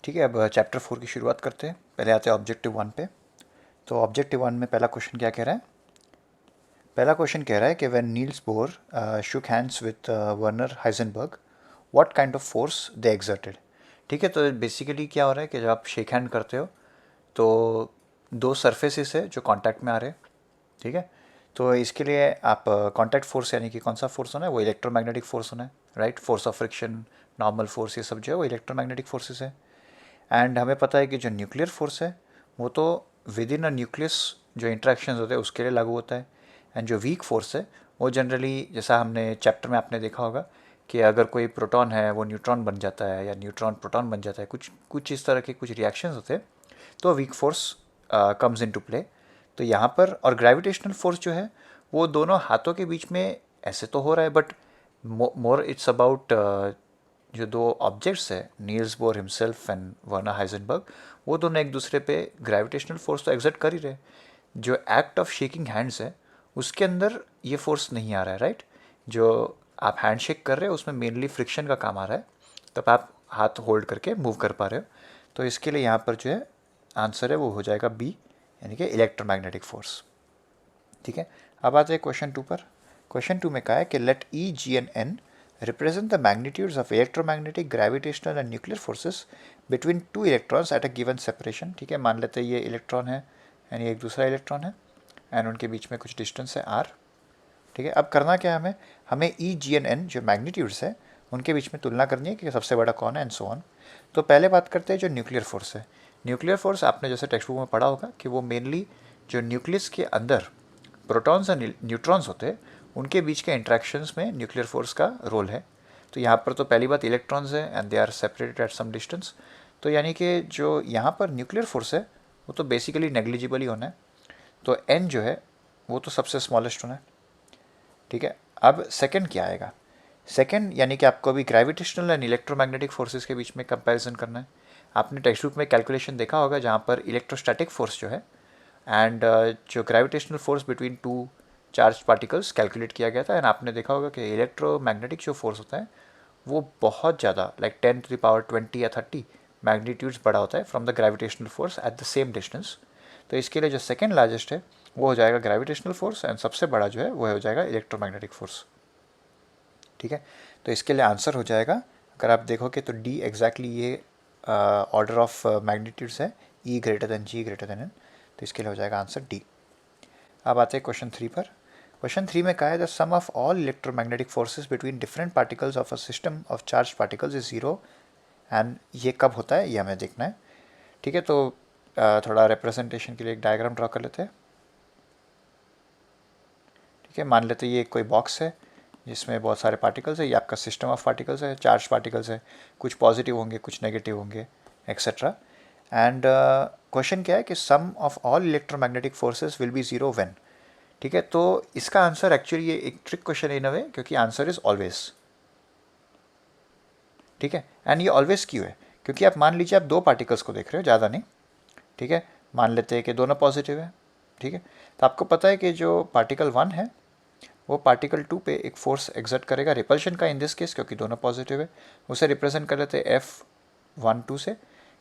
ठीक है, अब चैप्टर 4 की शुरुआत करते हैं। पहले आते हैं ऑब्जेक्टिव 1 पे। तो ऑब्जेक्टिव 1 में पहला क्वेश्चन क्या कह रहा है? पहला क्वेश्चन कह रहा है कि when Niels Bohr shook hands with Werner Heisenberg, what kind of force they exerted. ठीक है, तो बेसिकली क्या हो रहा है कि जब आप शेक हैंड करते हो तो दो सरफेसेस है जो कांटेक्ट में आ रहे हैं। ठीक है, तो इसके लिए आप कांटेक्ट फोर्स यानी कि कौन सा फोर्स होना है, वो इलेक्ट्रोमैग्नेटिक फोर्स होना है, right. Force of friction, normal force, ये सब जो है वो इलेक्ट्रोमैग्नेटिक फोर्सेस है। एंड हमें पता है कि जो न्यूक्लियर फोर्स है वो तो विद इन अ न्यूक्लियस जो इंट्रैक्शंस होते हैं उसके लिए लागू होता है। एंड जो वीक फोर्स है वो जनरली, जैसा हमने चैप्टर में आपने देखा होगा कि अगर कोई प्रोटॉन है वो न्यूट्रॉन बन जाता है या न्यूट्रॉन प्रोटॉन बन जाता है, कुछ कुछ इस तरह के कुछ रिएक्शंस होते हैं, तो weak force comes into play. तो यहाँ पर और ग्रेविटेशनल फोर्स जो है वो दोनों हाथों के बीच में ऐसे तो हो रहा है, बट मोर इट्स अबाउट जो दो ऑब्जेक्ट्स है, Niels Bohr himself and Werner Heisenberg, वो दोनों एक दूसरे पे ग्रेविटेशनल फोर्स तो एग्जर्ट कर ही रहे। जो एक्ट ऑफ शेकिंग हैंड्स है उसके अंदर ये फोर्स नहीं आ रहा है, राइट। जो आप हैंड शेक कर रहे हो उसमें मेनली फ्रिक्शन का काम आ रहा है, तब आप हाथ होल्ड करके मूव कर पा रहे हो। तो इसके लिए यहाँ पर जो है आंसर है वो हो जाएगा बी, यानी कि इलेक्ट्रोमैग्नेटिक फोर्स। ठीक है, अब आते हैं क्वेश्चन 2 पर। क्वेश्चन 2 में कहा है कि let E G and N represent the magnitudes of electromagnetic, gravitational and nuclear forces between two electrons at a given separation। ठीक है, मान लेते हैं ये इलेक्ट्रॉन है यानी एक दूसरा इलेक्ट्रॉन है एंड उनके बीच में कुछ डिस्टेंस है r। ठीक है, अब करना क्या है, हमें ई जी एंड एन जो मैग्नीट्यूड्स है उनके बीच में तुलना करनी है कि सबसे बड़ा कौन है एंड सो ऑन। तो पहले बात करते हैं जो न्यूक्लियर फोर्स है। न्यूक्लियर फोर्स आपने जैसे टेक्स्ट बुक में पढ़ा होगा कि वो मेनली जो न्यूक्लियस के अंदर प्रोटॉन्स और न्यूट्रॉन्स होते हैं उनके बीच के इंट्रैक्शंस में न्यूक्लियर फोर्स का रोल है। तो यहाँ पर तो पहली बात इलेक्ट्रॉन्स है and they are separated at some distance. तो यानी कि जो यहाँ पर न्यूक्लियर फोर्स है वो तो बेसिकली नेग्लिजिबल ही होना है। तो एन जो है वो तो सबसे स्मॉलेस्ट होना है। ठीक है, अब सेकंड क्या आएगा? सेकंड यानी कि आपको अभी ग्रेविटेशनल एंड इलेक्ट्रोमैग्नेटिक फोर्सेस के बीच में कंपैरिजन करना है। आपने टेक्स्ट बुक में कैलकुलेशन देखा होगा जहाँ पर इलेक्ट्रोस्टैटिक फोर्स जो है एंड जो gravitational force between two charge particles calculate किया गया था। एंड आपने देखा होगा कि इलेक्ट्रोमैग्नेटिक जो फोर्स होता है वो बहुत ज़्यादा लाइक 10⁻20 या 30 मैग्नीट्यूड्स बड़ा होता है from the gravitational force at the same distance. तो इसके लिए जो सेकेंड लार्जेस्ट है वो हो जाएगा ग्रेविटेशनल फोर्स एंड सबसे बड़ा जो है वो हो जाएगा इलेक्ट्रोमैग्नेटिक फोर्स। ठीक है, तो इसके लिए आंसर हो जाएगा, अगर आप देखोगे तो डी एग्जैक्टली ये ऑर्डर ऑफ मैग्नीट्यूड्स है, ई ग्रेटर देन जी ग्रेटर देन एन। तो इसके लिए हो जाएगा आंसर डी। अब आते हैं क्वेश्चन 3 पर। क्वेश्चन 3 में कहा है the sum of all electromagnetic forces between different particles of a system of charge particles is zero. And ये कब होता है ये हमें देखना है। ठीक है, तो थोड़ा रिप्रेजेंटेशन के लिए एक डायग्राम ड्रॉ कर लेते हैं। ठीक है, मान लेते हैं ये कोई बॉक्स है जिसमें बहुत सारे पार्टिकल्स है, ये आपका सिस्टम ऑफ पार्टिकल्स है, चार्ज पार्टिकल्स है, कुछ पॉजिटिव होंगे कुछ नेगेटिव होंगे एक्सेट्रा। एंड क्वेश्चन क्या है कि sum of all electromagnetic forces will be zero when. ठीक है, तो इसका आंसर एक्चुअली ये एक ट्रिक क्वेश्चन इन अ वे, क्योंकि आंसर इज ऑलवेज। ठीक है, एंड ये ऑलवेज क्यों है? क्योंकि आप मान लीजिए आप दो पार्टिकल्स को देख रहे हो, ज़्यादा नहीं। ठीक है, मान लेते हैं कि दोनों पॉजिटिव है। ठीक है, तो आपको पता है कि जो पार्टिकल 1 है वो पार्टिकल 2 पे एक फोर्स एग्जर्ट करेगा, रिपल्शन का इन दिस केस, क्योंकि दोनों पॉजिटिव है। उसे रिप्रेजेंट कर लेते हैं F12 से,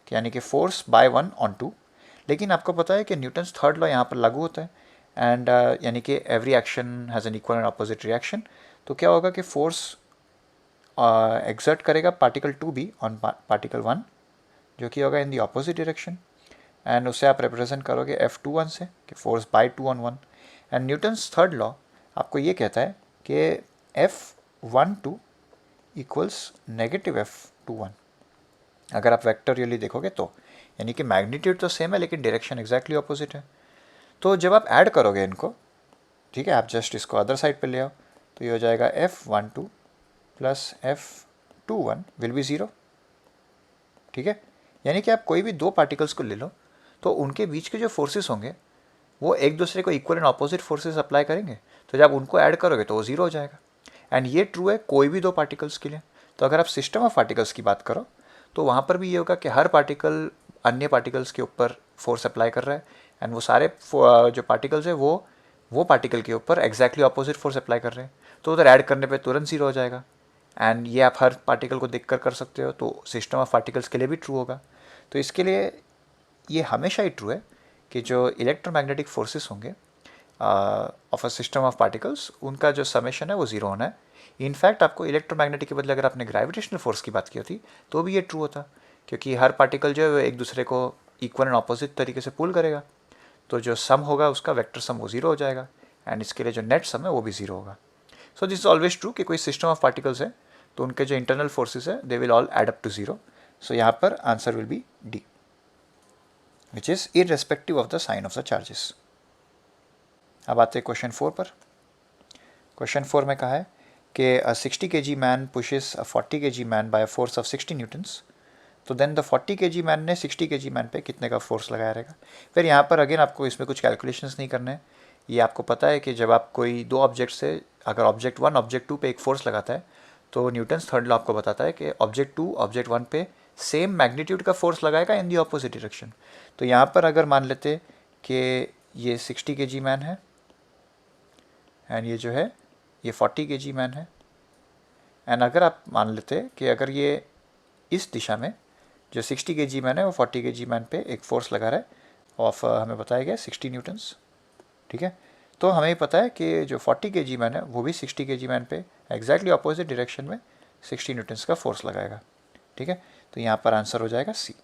यानी कि फोर्स बाय 1 ऑन 2। लेकिन आपको पता है कि न्यूटन्स थर्ड लॉ यहाँ पर लागू होता है एंड यानी कि every action has an equal and opposite reaction. तो क्या होगा कि फोर्स एग्जर्ट करेगा पार्टिकल 2 भी ऑन पार्टिकल 1, जो कि होगा इन दी अपोजिट डायरेक्शन। एंड उसे आप रिप्रेजेंट करोगे F21 से कि force by 2 on 1। And Newton's third law आपको ये कहता है कि F12 इक्वल्स नेगेटिव F21 अगर आप वेक्टोरियली देखोगे तो, यानी कि मैग्नीट्यूड तो सेम है लेकिन डायरेक्शन एग्जैक्टली ऑपोजिट है। तो जब आप ऐड करोगे इनको, ठीक है, आप जस्ट इसको अदर साइड पे ले आओ, तो ये हो जाएगा F12 plus F21 will be zero. ठीक है, यानी कि आप कोई भी दो पार्टिकल्स को ले लो तो उनके बीच के जो फोर्सेस होंगे वो एक दूसरे को equal and opposite forces apply करेंगे, तो जब उनको ऐड करोगे तो वो ज़ीरो हो जाएगा। एंड ये ट्रू है कोई भी दो पार्टिकल्स के लिए। तो अगर आप सिस्टम ऑफ पार्टिकल्स की बात करो तो वहाँ पर भी ये होगा कि हर पार्टिकल अन्य पार्टिकल्स के ऊपर फोर्स अप्लाई कर रहा है एंड वो सारे जो पार्टिकल्स है वो पार्टिकल के ऊपर एग्जैक्टली ऑपोजिट फोर्स अप्लाई कर रहे हैं, तो उधर ऐड करने पे तुरंत ज़ीरो हो जाएगा। एंड ये आप हर पार्टिकल को देख कर सकते हो, तो सिस्टम ऑफ पार्टिकल्स के लिए भी ट्रू होगा। तो इसके लिए ये हमेशा ही ट्रू है कि जो इलेक्ट्रोमैग्नेटिक फोर्सेस होंगे of a system of particles, उनका जो समेशन है वो ज़ीरो होना है। इनफैक्ट आपको इलेक्ट्रोमैग्नेटिक के बदले अगर आपने ग्रेविटेशनल फोर्स की बात की होती तो भी ये ट्रू होता, क्योंकि हर पार्टिकल जो है वो एक दूसरे को इक्वल एंड ऑपोजिट तरीके से पुल करेगा, तो जो सम होगा उसका वेक्टर सम वो ज़ीरो हो जाएगा, एंड इसके लिए जो नेट सम है वो भी ज़ीरो होगा। So this is always true कि कोई सिस्टम ऑफ पार्टिकल्स है तो उनके जो इंटरनल फोर्सेस है they will all add up to zero. So यहाँ पर answer will be D, which is irrespective of the sign of the charges. अब आते हैं क्वेश्चन 4 पर। क्वेश्चन 4 में कहा है कि a 60 kg man pushes a 40 kg man by force of 60 Newton's, तो देन द 40 kg मैन ने 60 kg मैन पे कितने का फोर्स लगाया रहेगा। फिर यहाँ पर अगेन आपको इसमें कुछ कैलकुलेशंस नहीं करने हैं। ये आपको पता है कि जब आप कोई दो ऑब्जेक्ट से, अगर ऑब्जेक्ट 1 ऑब्जेक्ट 2 पे एक फोर्स लगाता है तो न्यूटन्स थर्ड लॉ आपको बताता है कि ऑब्जेक्ट 2 ऑब्जेक्ट 1 पे सेम मैग्नीट्यूड का फोर्स लगाएगा इन दी ऑपोजिट डायरेक्शन। तो यहाँ पर अगर मान लेते कि ये 60 kg मैन है एंड ये जो है ये 40 kg मैन है, एंड अगर आप मान लेते कि अगर ये इस दिशा में जो 60 kg मैन है वो 40 kg मैन पे एक फोर्स लगा रहा है ऑफ हमें बताया गया 60 न्यूटन्स, ठीक है। तो हमें पता है कि जो 40 kg मैन है वो भी 60 kg मैन पे एग्जैक्टली ऑपोजिट डायरेक्शन में 60 न्यूटन्स का फोर्स लगाएगा, ठीक है। तो यहाँ पर आंसर हो जाएगा सी।